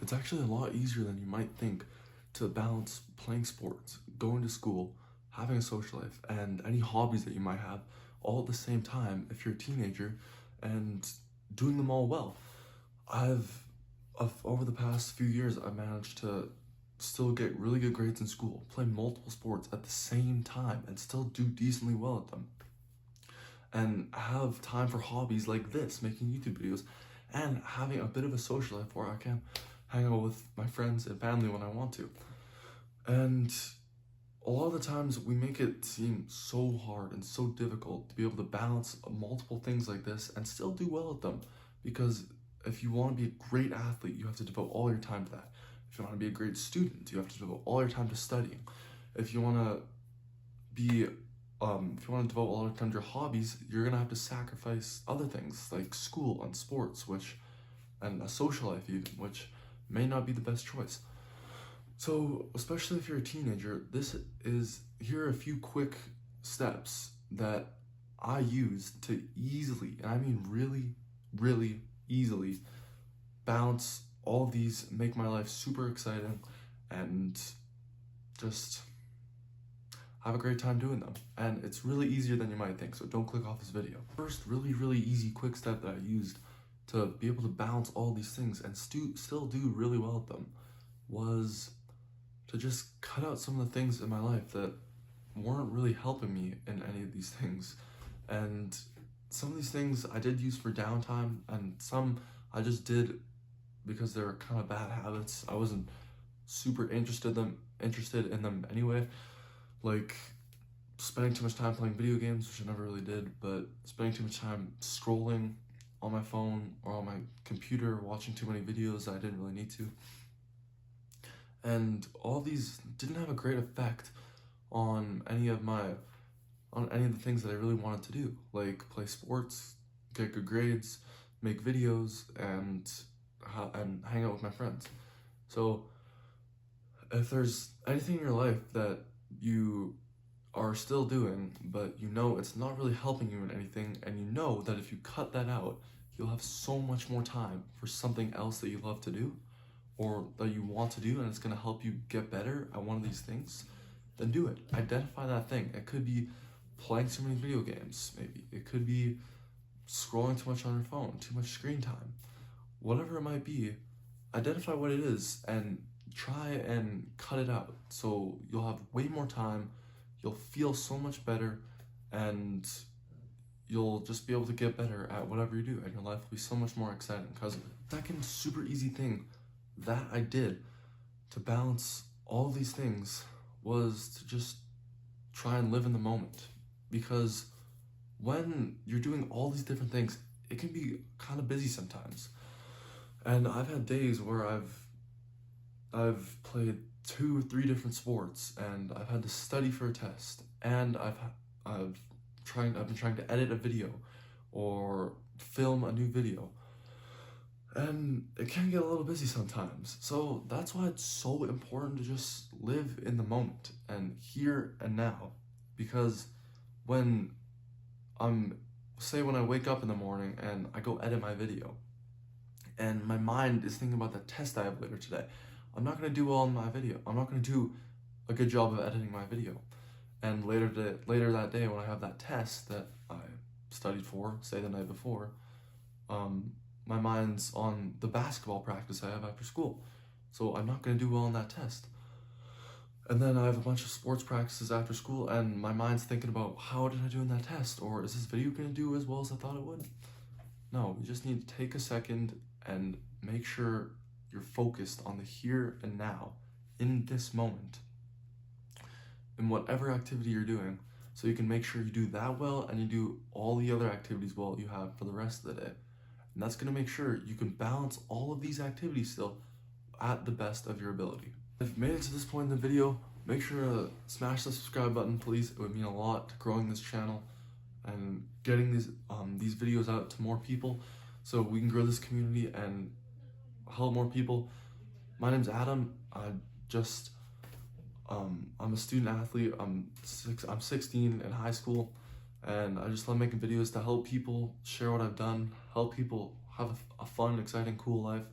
It's actually a lot easier than you might think to balance playing sports, going to school, having a social life, and any hobbies that you might have all at the same time if you're a teenager and doing them all well. Over the past few years, I've managed to still get really good grades in school, play multiple sports at the same time, and still do decently well at them. And have time for hobbies like this, making YouTube videos, and having a bit of a social life where I can hang out with my friends and family when I want to. And a lot of the times we make it seem so hard and so difficult to be able to balance multiple things like this and still do well at them. Because if you want to be a great athlete, you have to devote all your time to that. If you want to be a great student, you have to devote all your time to studying. If you want to devote all your time to your hobbies, you're gonna have to sacrifice other things like school and sports, and a social life even, which may not be the best choice. So, especially if you're a teenager, here are a few quick steps that I use to easily, and I mean really, really easily, balance all of these, make my life super exciting, and just have a great time doing them. And it's really easier than you might think, so don't click off this video. First really, really easy quick step that I used to be able to balance all these things and still do really well at them was to just cut out some of the things in my life that weren't really helping me in any of these things. And some of these things I did use for downtime, and some I just did because they were kind of bad habits. I wasn't super interested in them anyway, like spending too much time playing video games, which I never really did, but spending too much time scrolling on my phone or on my computer, watching too many videos that I didn't really need to. And all these didn't have a great effect on any of the things that I really wanted to do, like play sports, get good grades, make videos, and hang out with my friends. So if there's anything in your life that you are still doing, but you know it's not really helping you in anything, and you know that if you cut that out, you'll have so much more time for something else that you love to do, or that you want to do, and it's going to help you get better at one of these things, then do it. Identify that thing. It could be playing too many video games, maybe. It could be scrolling too much on your phone, too much screen time. Whatever it might be, identify what it is and try and cut it out. So you'll have way more time, you'll feel so much better, and you'll just be able to get better at whatever you do, and your life will be so much more exciting because of it. Second super easy thing that I did to balance all these things was to just try and live in the moment. Because when you're doing all these different things, it can be kind of busy sometimes. And I've had days where I've played 2 or 3 different sports, and I've had to study for a test, and I've been trying to edit a video or film a new video. And it can get a little busy sometimes. So that's why it's so important to just live in the moment and here and now. Because when I wake up in the morning and I go edit my video, and my mind is thinking about the test I have later today, I'm not going to do well in my video. I'm not going to do a good job of editing my video. And later that day when I have that test that I studied for, say the night before, my mind's on the basketball practice I have after school. So I'm not going to do well on that test. And then I have a bunch of sports practices after school, and my mind's thinking about, how did I do in that test? Or is this video going to do as well as I thought it would? No, you just need to take a second and make sure you're focused on the here and now, in this moment, in whatever activity you're doing, so you can make sure you do that well and you do all the other activities well you have for the rest of the day. And that's going to make sure you can balance all of these activities still at the best of your ability. If you made it to this point in the video, make sure to smash the subscribe button, please. It would mean a lot to growing this channel and getting these videos out to more people so we can grow this community and help more people. My name's Adam. I'm a student athlete. I'm 16 in high school, and I just love making videos to help people share what I've done, help people have a fun, exciting, cool life,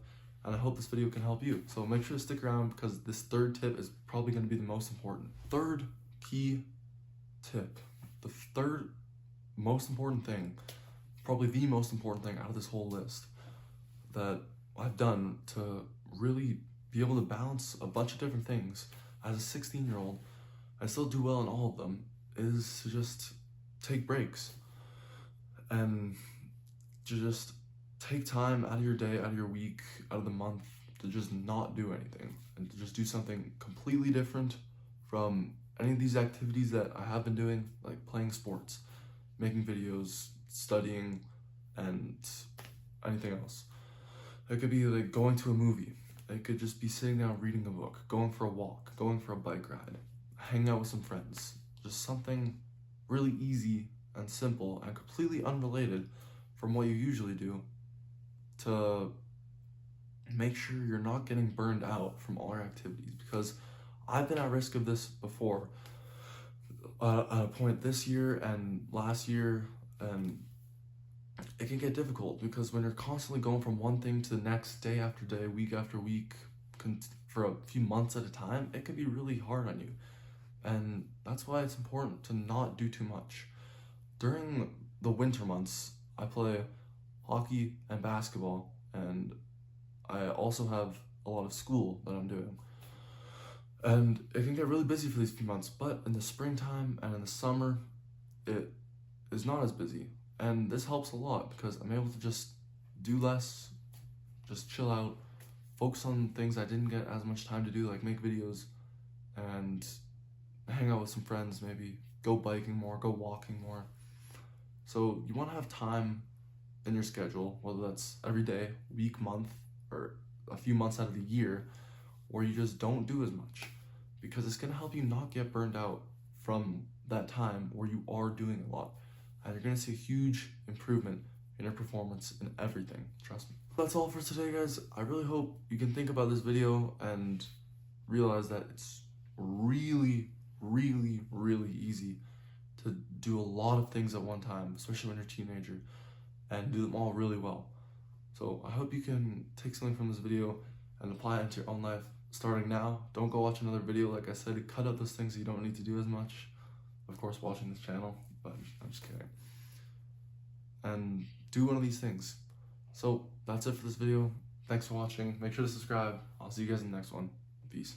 and I hope this video can help you. So make sure to stick around because this third tip is probably going to be the most important. Third key tip, the third most important thing, probably the most important thing out of this whole list that I've done to really be able to balance a bunch of different things as a 16-year-old and still do well in all of them, is to just take breaks and to just take time out of your day, out of your week, out of the month to just not do anything and to just do something completely different from any of these activities that I have been doing, like playing sports, making videos, studying, and anything else. It could be like going to a movie. It could just be sitting down reading a book, going for a walk, going for a bike ride, hanging out with some friends. Just something really easy and simple and completely unrelated from what you usually do to make sure you're not getting burned out from all your activities, because I've been at risk of this before at a point this year and last year, and it can get difficult because when you're constantly going from one thing to the next, day after day, week after week, for a few months at a time, it can be really hard on you. And that's why it's important to not do too much. During the winter months, I play hockey and basketball, and I also have a lot of school that I'm doing. And it can get really busy for these few months, but in the springtime and in the summer, it is not as busy. And this helps a lot because I'm able to just do less, just chill out, focus on things I didn't get as much time to do, like make videos and hang out with some friends, maybe go biking more, go walking more. So you want to have time in your schedule, whether that's every day, week, month, or a few months out of the year, where you just don't do as much, because it's going to help you not get burned out from that time where you are doing a lot. And you're going to see a huge improvement in your performance in everything, trust me. That's all for today, guys. I really hope you can think about this video and realize that it's really, really, really easy to do a lot of things at one time, especially when you're a teenager, and do them all really well. So I hope you can take something from this video and apply it into your own life starting now. Don't go watch another video. Like I said, cut out those things that you don't need to do as much. Of course, watching this channel, but I'm just kidding. And do one of these things. So that's it for this video. Thanks for watching. Make sure to subscribe. I'll see you guys in the next one. Peace.